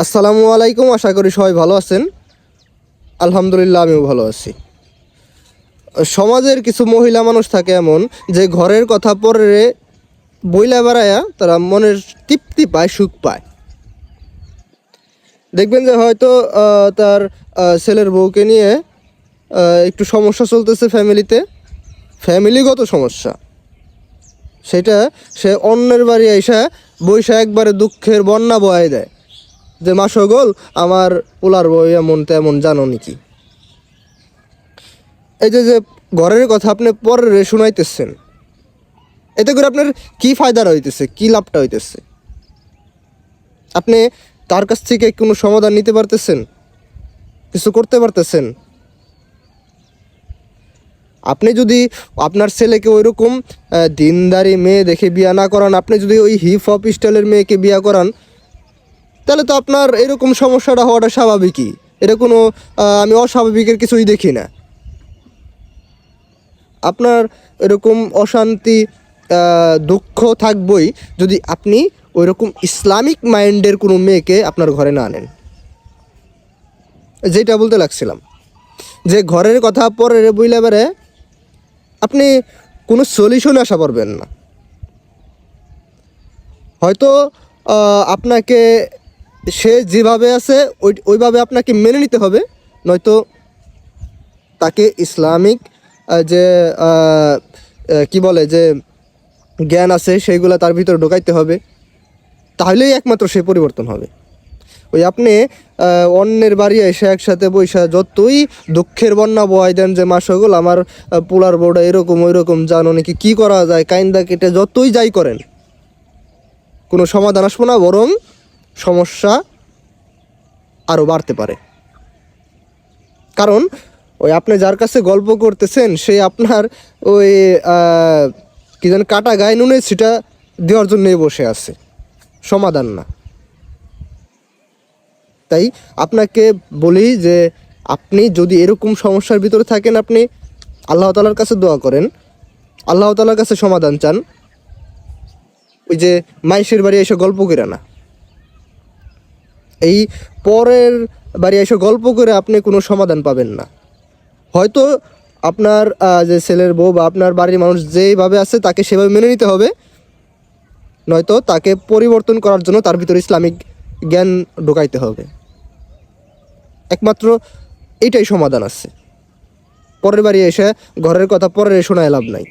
আসসালামু আলাইকুম। আশা করি সবাই ভালো আছেন। আলহামদুলিল্লাহ, আমিও ভালো আছি। সমাজের কিছু মহিলা মানুষ থাকে এমন যে ঘরের কথা পরে বইলা বেড়ায়া তারা মনের তৃপ্তি পায়, সুখ পায়। দেখবেন যে হয়তো তার ছেলের বউকে নিয়ে একটু সমস্যা চলতেছে ফ্যামিলিগত সমস্যা, সেটা সে অন্যের বাড়ি এসে বইসা একবারে দুঃখের বন্যা বয়ে দেয় যে মা সকল আমার পোলার বই এমন তেমন, জানো নাকি। এই যে যে ঘরের কথা আপনি পরে শুনাইতেছেন, এতে করে আপনার কি ফায়দা হইতেছে, কি লাভটা হইতেছে? আপনি তার কাছ থেকে কোনো সমাধান নিতে পারতেছেন, কিছু করতে পারতেছেন? আপনি যদি আপনার ছেলেকে ওইরকম দিনদারি মেয়ে দেখে বিয়া না করান, আপনি যদি ওই হিপ হপ স্টাইলের মেয়েকে বিয়া করান, তাহলে তো আপনার এরকম সমস্যাটা হওয়াটা স্বাভাবিকই। এটা কোনো আমি অস্বাভাবিকের কিছুই দেখি না। আপনার এরকম অশান্তি, দুঃখ থাকবই যদি আপনি ওইরকম ইসলামিক মাইন্ডের কোনো মেয়েকে আপনার ঘরে না আনেন। যেটা বলতে লাগছিলাম, যে ঘরের কথা পরে বইলে বেড়ে আপনি কোনো সলিউশনে আশা করবেন না। হয়তো আপনাকে সে যেভাবে আছে ওইভাবে আপনাকে মেনে নিতে হবে, নয়তো তাকে ইসলামিক যে কি বলে যে জ্ঞান আছে সেইগুলো তার ভিতরে ঢোকাইতে হবে, তাহলেই একমাত্র সে পরিবর্তন হবে। ওই আপনি অন্যের বাড়ি এসে একসাথে বৈশা যতই দুঃখের বন্যা বয় দেন যে মা সকল আমার পোলার বউটা এরকম ওইরকম, জানো নাকি, কী করা যায়, কাইন্দা কেটে যতই যাই করেন, কোনো সমাধান আসবো না, বরং সমস্যা আরও বাড়তে পারে। কারণ ওই আপনি যার কাছে গল্প করতেছেন সে আপনার ওই কি যেন কাটা গায়ে নুনে সেটা দেওয়ার জন্যই বসে আছে, সমাধান না। তাই আপনাকে বলি যে আপনি যদি এরকম সমস্যার ভিতরে থাকেন, আপনি আল্লাহ তাআলার কাছে দোয়া করেন, আল্লাহ তাআলার কাছে সমাধান চান। ওই যে মাইশের বাড়ি এসে গল্প করে না, এই পরের বাড়ি এসে গল্প করে আপনি কোনো সমাধান পাবেন না। হয়তো আপনার যে ছেলের বউ বা আপনার বাড়ির মানুষ যেইভাবে আছে তাকে সেভাবে মেনে নিতে হবে, নয়তো তাকে পরিবর্তন করার জন্য তার ভিতরে ইসলামিক জ্ঞান ঢোকাইতে হবে। একমাত্র এইটাই সমাধান আছে। পরের বাড়ি এসে ঘরের কথা পরে শোনায় লাভ নাই।